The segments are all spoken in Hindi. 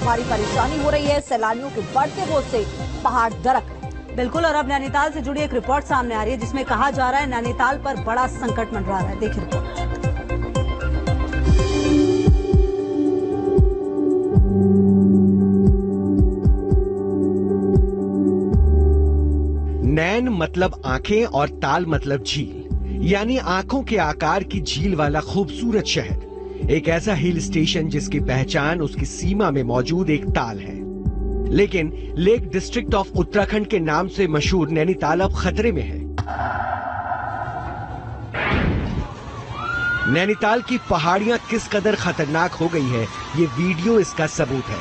को भारी परेशानी हो रही है। सैलानियों के बढ़ते बोझ से पहाड़ दरक रहे हैं। बिल्कुल, और अब नैनीताल से जुड़ी एक रिपोर्ट सामने आ रही है जिसमें कहा जा रहा है नैनीताल पर बड़ा संकट मंडरा रहा है। देखिए रिपोर्ट। नैन मतलब आंखें और ताल मतलब झील, यानी आंखों के आकार की झील वाला खूबसूरत शहर, एक ऐसा हिल स्टेशन जिसकी पहचान उसकी सीमा में मौजूद एक ताल है। लेकिन लेक डिस्ट्रिक्ट ऑफ उत्तराखंड के नाम से मशहूर नैनीताल अब खतरे में है। नैनीताल की पहाड़ियां किस कदर खतरनाक हो गई है, ये वीडियो इसका सबूत है।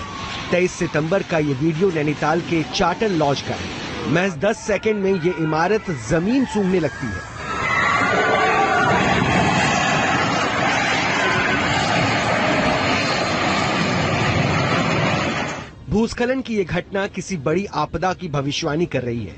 23 सितंबर का ये वीडियो नैनीताल के चाटल लॉज का है। महज 10 सेकंड में ये इमारत जमीन सूंघने लगती है। भूस्खलन की ये घटना किसी बड़ी आपदा की भविष्यवाणी कर रही है।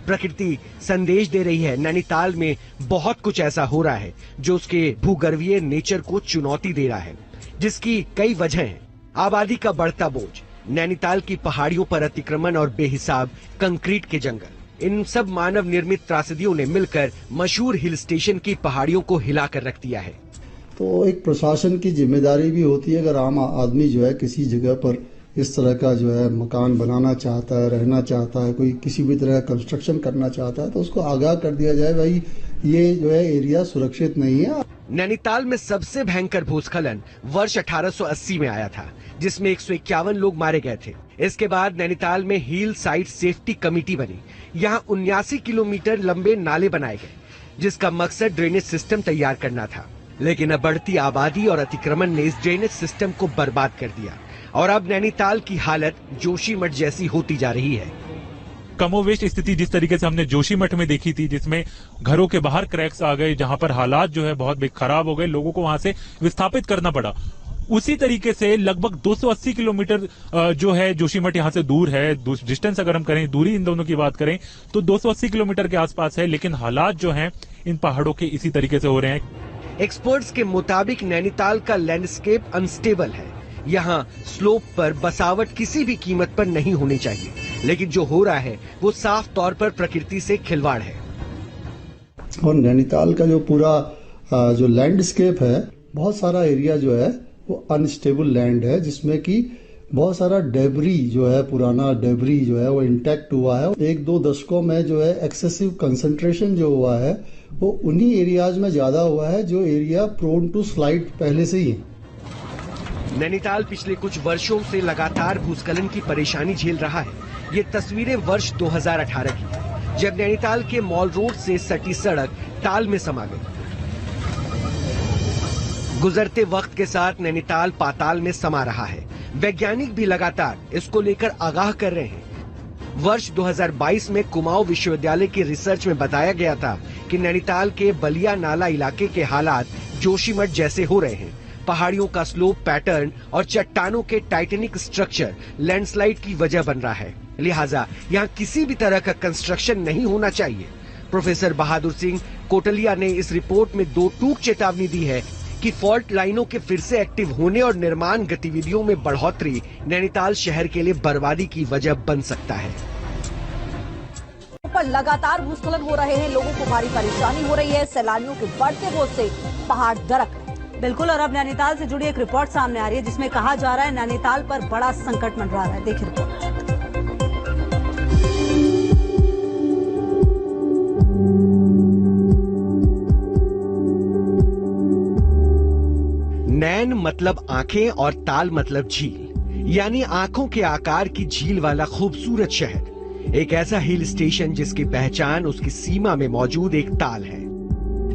प्रकृति संदेश दे रही है नैनीताल में बहुत कुछ ऐसा हो रहा है जो उसके भूगर्भीय नेचर को चुनौती दे रहा है, जिसकी कई वजह हैं। आबादी का बढ़ता बोझ, नैनीताल की पहाड़ियों पर अतिक्रमण और बेहिसाब कंक्रीट के जंगल, इन सब मानव निर्मित त्रासदियों ने मिलकर मशहूर हिल स्टेशन की पहाड़ियों को हिलाकर रख दिया है। तो एक प्रशासन की जिम्मेदारी भी होती है, अगर आम आदमी जो है किसी जगह पर इस तरह का जो है मकान बनाना चाहता है, रहना चाहता है, कोई किसी भी तरह का कंस्ट्रक्शन करना चाहता है, तो उसको आगाह कर दिया जाए भाई ये जो है एरिया सुरक्षित नहीं है। नैनीताल में सबसे भयंकर भूस्खलन वर्ष 1880 में आया था, जिसमें 151 लोग मारे गए थे। इसके बाद नैनीताल में हिल साइड सेफ्टी कमेटी बनी। यहाँ 79 किलोमीटर लंबे नाले बनाए गए, जिसका मकसद ड्रेनेज सिस्टम तैयार करना था। लेकिन अब बढ़ती आबादी और अतिक्रमण ने इस ड्रेनेज सिस्टम को बर्बाद कर दिया और अब नैनीताल की हालत जोशीमठ जैसी होती जा रही है। कमोवेश स्थिति जिस तरीके से हमने जोशीमठ में देखी थी, जिसमें घरों के बाहर क्रैक्स आ गए, जहां पर हालात जो है बहुत खराब हो गए, लोगों को वहां से विस्थापित करना पड़ा, उसी तरीके से लगभग 280 किलोमीटर जो है जोशीमठ यहां से दूर है। डिस्टेंस अगर हम करें, दूरी इन दोनों की बात करें तो 280 किलोमीटर के आसपास है, लेकिन हालात जो हैं इन पहाड़ों के इसी तरीके से हो रहे हैं। एक्सपर्ट्स के मुताबिक नैनीताल का लैंडस्केप अनस्टेबल है। यहाँ स्लोप पर बसावट किसी भी कीमत पर नहीं होनी चाहिए, लेकिन जो हो रहा है वो साफ तौर पर प्रकृति से खिलवाड़ है। और नैनीताल का जो पूरा जो लैंडस्केप है, बहुत सारा एरिया जो है वो अनस्टेबल लैंड है, जिसमें कि बहुत सारा डेबरी जो है, पुराना डेबरी जो है वो इंटैक्ट हुआ है। 1-2 दशकों में जो है एक्सेसिव कंसंट्रेशन जो हुआ है वो उन्हीं एरियाज में ज्यादा हुआ है जो एरिया प्रोन टू स्लाइड पहले से ही है। नैनीताल पिछले कुछ वर्षों से लगातार भूस्खलन की परेशानी झेल रहा है। ये तस्वीरें वर्ष 2018 की है, जब नैनीताल के मॉल रोड से सटी सड़क ताल में समा गई। गुजरते वक्त के साथ नैनीताल पाताल में समा रहा है। वैज्ञानिक भी लगातार इसको लेकर आगाह कर रहे हैं। वर्ष 2022 में कुमाऊं विश्वविद्यालय की रिसर्च में बताया गया था कि नैनीताल के बलिया नाला इलाके के हालात जोशीमठ जैसे हो रहे हैं। पहाड़ियों का स्लोप पैटर्न और चट्टानों के टाइटेनिक स्ट्रक्चर लैंडस्लाइड की वजह बन रहा है। लिहाजा यहाँ किसी भी तरह का कंस्ट्रक्शन नहीं होना चाहिए। प्रोफेसर बहादुर सिंह कोटलिया ने इस रिपोर्ट में 2 टूक चेतावनी दी है कि फॉल्ट लाइनों के फिर से एक्टिव होने और निर्माण गतिविधियों में बढ़ोतरी नैनीताल शहर के लिए बर्बादी की वजह बन सकता है। पर लगातार भूस्खलन हो रहे हैं, लोगों को भारी परेशानी हो रही है। सैलानियों के बढ़ते बोझ से पहाड़ दरक रहे हैं। बिल्कुल, और अब नैनीताल से जुड़ी एक रिपोर्ट सामने आ रही है जिसमें कहा जा रहा है नैनीताल पर बड़ा संकट मंडरा रहा है। देखिए रिपोर्ट। नैन मतलब आंखें और ताल मतलब झील, यानी आंखों के आकार की झील वाला खूबसूरत शहर, एक ऐसा हिल स्टेशन जिसकी पहचान उसकी सीमा में मौजूद एक ताल है।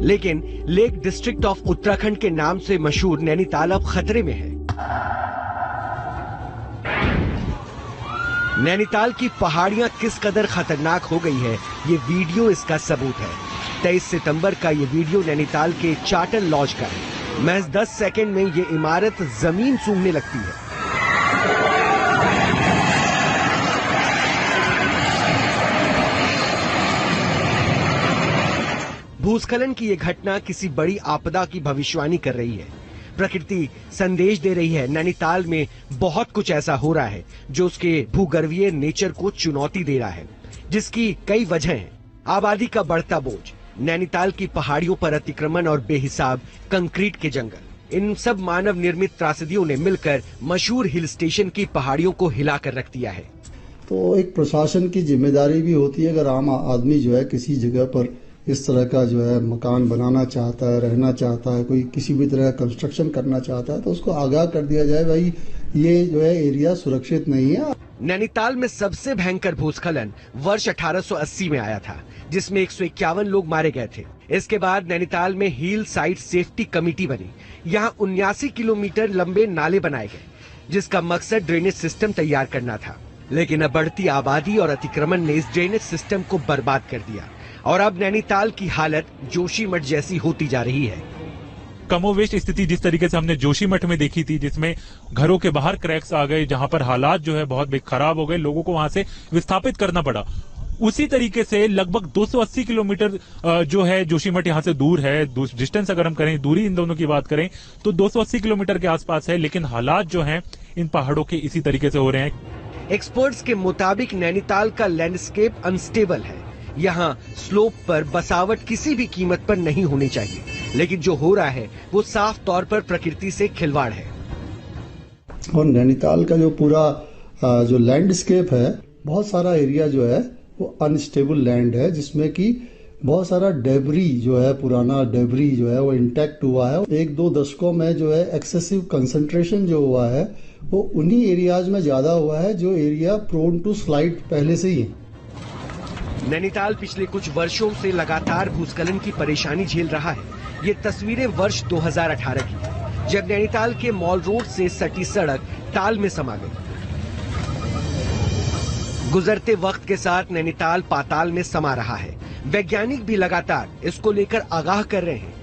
लेकिन लेक डिस्ट्रिक्ट ऑफ उत्तराखंड के नाम से मशहूर नैनीताल अब खतरे में है। नैनीताल की पहाड़ियां किस कदर खतरनाक हो गई है, ये वीडियो इसका सबूत है। 23 सितंबर का ये वीडियो नैनीताल के चाटल लॉज का है। महज 10 सेकंड में ये इमारत जमीन सूंघने लगती है। भूस्खलन की ये घटना किसी बड़ी आपदा की भविष्यवाणी कर रही है। प्रकृति संदेश दे रही है, नैनीताल में बहुत कुछ ऐसा हो रहा है जो उसके भूगर्भीय नेचर को चुनौती दे रहा है, जिसकी कई वजह हैं। आबादी का बढ़ता बोझ, नैनीताल की पहाड़ियों पर अतिक्रमण और बेहिसाब कंक्रीट के जंगल, इन सब मानव निर्मित त्रासदियों ने मिलकर मशहूर हिल स्टेशन की पहाड़ियों को हिलाकर रख दिया है। तो एक प्रशासन की जिम्मेदारी भी होती है, अगर आम आदमी जो है किसी जगह पर इस तरह का जो है मकान बनाना चाहता है, रहना चाहता है, कोई किसी भी तरह का कंस्ट्रक्शन करना चाहता है, तो उसको आगाह कर दिया जाए, भाई ये जो है एरिया सुरक्षित नहीं है। नैनीताल में सबसे भयंकर भूस्खलन वर्ष 1880 में आया था, जिसमें 151 लोग मारे गए थे। इसके बाद नैनीताल में हिल साइट सेफ्टी कमेटी बनी। यहाँ 79 किलोमीटर लंबे नाले बनाए गए, जिसका मकसद ड्रेनेज सिस्टम तैयार करना था। लेकिन अब बढ़ती आबादी और अतिक्रमण ने इस ड्रेनेज सिस्टम को बर्बाद कर दिया और अब नैनीताल की हालत जोशीमठ जैसी होती जा रही है। कमोवेश स्थिति जिस तरीके से हमने जोशीमठ में देखी थी, जिसमें घरों के बाहर क्रैक्स आ गए, जहां पर हालात जो है बहुत खराब हो गए, लोगों को वहां से विस्थापित करना पड़ा। उसी तरीके से लगभग 280 किलोमीटर जो है जोशीमठ यहां से दूर है। डिस्टेंस अगर हम करें, दूरी इन दोनों की बात करें तो 280 किलोमीटर के आसपास है, लेकिन हालात जो हैं इन पहाड़ों के इसी तरीके से हो रहे हैं। एक्सपर्ट्स के मुताबिक नैनीताल का लैंडस्केप अनस्टेबल है। यहाँ स्लोप पर बसावट किसी भी कीमत पर नहीं होनी चाहिए, लेकिन जो हो रहा है वो साफ तौर पर प्रकृति से खिलवाड़ है। और नैनीताल का जो पूरा जो लैंडस्केप है, बहुत सारा एरिया जो है वो अनस्टेबल लैंड है, जिसमें कि बहुत सारा डेबरी जो है, पुराना डेबरी जो है वो इंटैक्ट हुआ है। 1-2 दशकों में जो है एक्सेसिव कंसंट्रेशन जो हुआ है वो उन्हीं एरियाज में ज्यादा हुआ है जो एरिया प्रोन टू स्लाइड पहले से ही है। नैनीताल पिछले कुछ वर्षों से लगातार भूस्खलन की परेशानी झेल रहा है। ये तस्वीरें वर्ष 2018 की है, जब नैनीताल के मॉल रोड से सटी सड़क ताल में समा गई। गुजरते वक्त के साथ नैनीताल पाताल में समा रहा है। वैज्ञानिक भी लगातार इसको लेकर आगाह कर रहे हैं।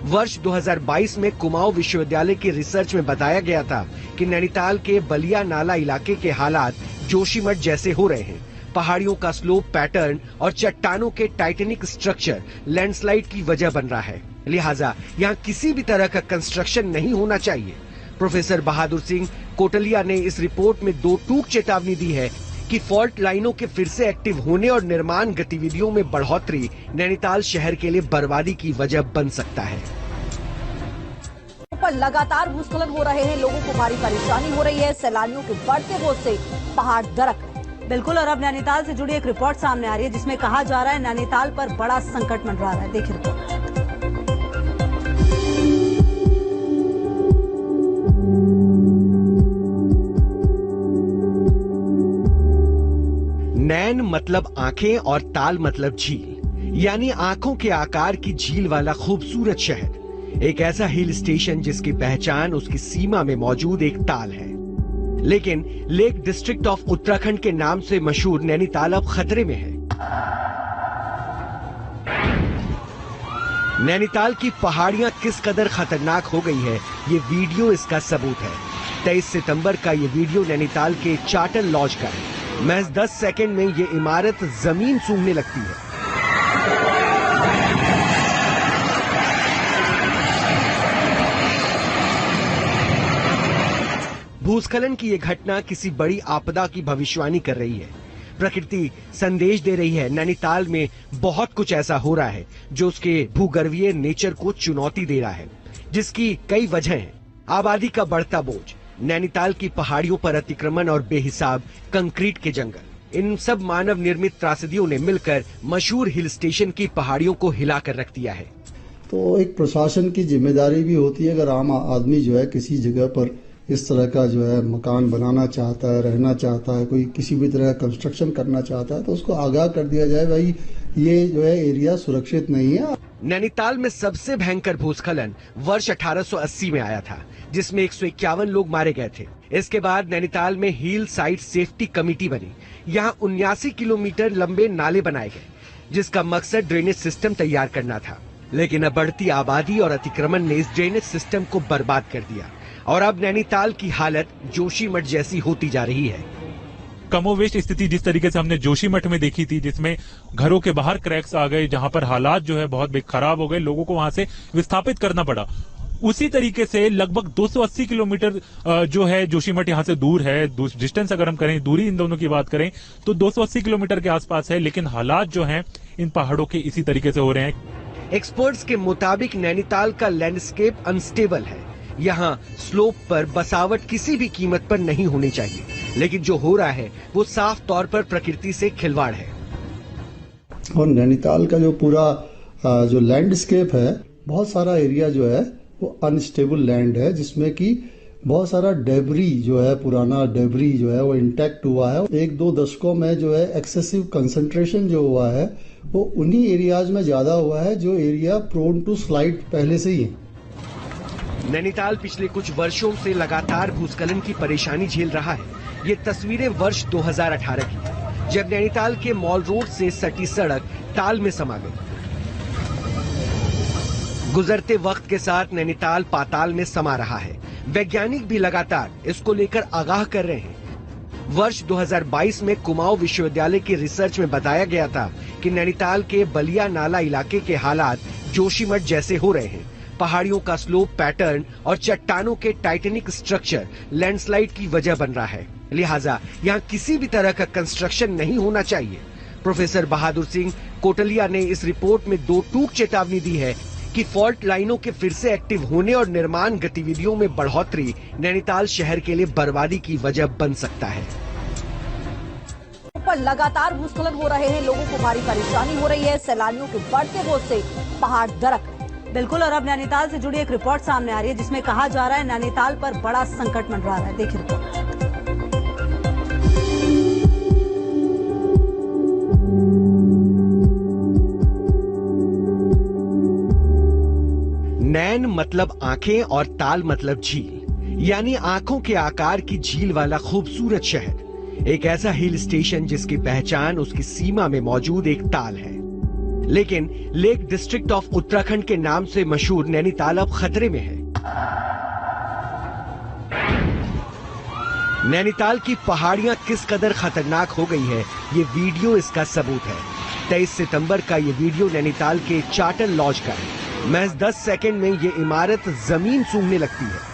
वर्ष 2022 में कुमाऊं विश्वविद्यालय की रिसर्च में बताया गया था कि नैनीताल के बलिया नाला इलाके के हालात जोशीमठ जैसे हो रहे हैं। पहाड़ियों का स्लोप पैटर्न और चट्टानों के टाइटेनिक स्ट्रक्चर लैंडस्लाइड की वजह बन रहा है, लिहाजा यहाँ किसी भी तरह का कंस्ट्रक्शन नहीं होना चाहिए। प्रोफेसर बहादुर सिंह कोटलिया ने इस रिपोर्ट में 2 टूक चेतावनी दी है कि फॉल्ट लाइनों के फिर से एक्टिव होने और निर्माण गतिविधियों में बढ़ोतरी नैनीताल शहर के लिए बर्बादी की वजह बन सकता है। पर लगातार भूस्खलन हो रहे हैं, लोगों को भारी परेशानी हो रही है। सैलानियों के बढ़ते बोझ से पहाड़ दरक रहे हैं। बिल्कुल, और अब नैनीताल से जुड़ी एक रिपोर्ट सामने आ रही है जिसमें कहा जा रहा है नैनीताल पर बड़ा संकट मंडरा रहा है। देखिए रिपोर्ट। नैन मतलब आंखें और ताल मतलब झील, यानी आंखों के आकार की झील वाला खूबसूरत शहर। एक ऐसा हिल स्टेशन जिसकी पहचान उसकी सीमा में मौजूद एक ताल है। लेकिन लेक डिस्ट्रिक्ट ऑफ उत्तराखंड के नाम से मशहूर नैनीताल अब खतरे में है। नैनीताल की पहाड़ियां किस कदर खतरनाक हो गई है, ये वीडियो इसका सबूत है। 23 सितंबर का ये वीडियो नैनीताल के चाटल लॉज का है। महज 10 सेकंड में ये इमारत जमीन सूंघने लगती है। भूस्खलन की ये घटना किसी बड़ी आपदा की भविष्यवाणी कर रही है। प्रकृति संदेश दे रही है, नैनीताल में बहुत कुछ ऐसा हो रहा है जो उसके भूगर्भीय नेचर को चुनौती दे रहा है, जिसकी कई वजह हैं। आबादी का बढ़ता बोझ, नैनीताल की पहाड़ियों पर अतिक्रमण और बेहिसाब कंक्रीट के जंगल, इन सब मानव निर्मित त्रासदियों ने मिलकर मशहूर हिल स्टेशन की पहाड़ियों को हिलाकर रख दिया है। तो एक प्रशासन की जिम्मेदारी भी होती है, अगर आम आदमी जो है किसी जगह पर इस तरह का जो है मकान बनाना चाहता है, रहना चाहता है, कोई किसी भी तरह का कंस्ट्रक्शन करना चाहता है, तो उसको आगाह कर दिया जाए, भाई ये जो है एरिया सुरक्षित नहीं है। नैनीताल में सबसे भयंकर भूस्खलन वर्ष 1880 में आया था, जिसमें 151 लोग मारे गए थे। इसके बाद नैनीताल में हिल साइट सेफ्टी कमेटी बनी। यहाँ 79 किलोमीटर लंबे नाले बनाए गए, जिसका मकसद ड्रेनेज सिस्टम तैयार करना था। लेकिन अब बढ़ती आबादी और अतिक्रमण ने इस ड्रेनेज सिस्टम को बर्बाद कर दिया और अब नैनीताल की हालत जोशीमठ जैसी होती जा रही है। कमोवेश स्थिति जिस तरीके से हमने जोशीमठ में देखी थी, जिसमें घरों के बाहर क्रैक्स आ गए, जहां पर हालात जो है बहुत खराब हो गए, लोगों को वहां से विस्थापित करना पड़ा। उसी तरीके से लगभग 280 किलोमीटर जो है जोशीमठ यहां से दूर है। डिस्टेंस अगर हम करें, दूरी इन दोनों की बात करें तो 280 किलोमीटर के आसपास है, लेकिन हालात जो हैं इन पहाड़ों के इसी तरीके से हो रहे हैं। एक्सपर्ट्स के मुताबिक नैनीताल का लैंडस्केप अनस्टेबल है। यहाँ स्लोप पर बसावट किसी भी कीमत पर नहीं होनी चाहिए, लेकिन जो हो रहा है वो साफ तौर पर प्रकृति से खिलवाड़ है। और नैनीताल का जो पूरा जो लैंडस्केप है, बहुत सारा एरिया जो है वो अनस्टेबल लैंड है, जिसमें कि बहुत सारा डेबरी जो है, पुराना डेबरी जो है वो इंटैक्ट हुआ है। 1-2 दशकों में जो है एक्सेसिव कंसंट्रेशन जो हुआ है वो उन्हीं एरियाज में ज्यादा हुआ है जो एरिया प्रोन टू स्लाइड पहले से ही है। नैनीताल पिछले कुछ वर्षों से लगातार भूस्खलन की परेशानी झेल रहा है। ये तस्वीरें वर्ष 2018 की है, जब नैनीताल के मॉल रोड से सटी सड़क ताल में समा गई। गुजरते वक्त के साथ नैनीताल पाताल में समा रहा है। वैज्ञानिक भी लगातार इसको लेकर आगाह कर रहे हैं। वर्ष 2022 में कुमाऊं विश्वविद्यालय की रिसर्च में बताया गया था कि नैनीताल के बलिया नाला इलाके के हालात जोशीमठ जैसे हो रहे हैं। पहाड़ियों का स्लोप पैटर्न और चट्टानों के टाइटेनिक स्ट्रक्चर लैंडस्लाइड की वजह बन रहा है, लिहाजा यहाँ किसी भी तरह का कंस्ट्रक्शन नहीं होना चाहिए। प्रोफेसर बहादुर सिंह कोटलिया ने इस रिपोर्ट में 2 टूक चेतावनी दी है कि फॉल्ट लाइनों के फिर से एक्टिव होने और निर्माण गतिविधियों में बढ़ोतरी नैनीताल शहर के लिए बर्बादी की वजह बन सकता है। पर लगातार भूस्खलन हो रहे हैं, लोगों को भारी परेशानी हो रही है। सैलानियों के बढ़ते बोझ से पहाड़ दरक रहे। बिल्कुल, और अब नैनीताल से जुड़ी एक रिपोर्ट सामने आ रही है जिसमें कहा जा रहा है नैनीताल पर बड़ा संकट मंडरा रहा है। देखिए रिपोर्ट। नैन मतलब आंखें और ताल मतलब झील, यानी आंखों के आकार की झील वाला खूबसूरत शहर। एक ऐसा हिल स्टेशन जिसकी पहचान उसकी सीमा में मौजूद एक ताल है। लेकिन लेक डिस्ट्रिक्ट ऑफ उत्तराखंड के नाम से मशहूर नैनीताल अब खतरे में है। नैनीताल की पहाड़ियां किस कदर खतरनाक हो गई है, ये वीडियो इसका सबूत है। 23 सितंबर का ये वीडियो नैनीताल के चार्टर लॉज का है। महज 10 सेकंड में ये इमारत जमीन सूंघने लगती है।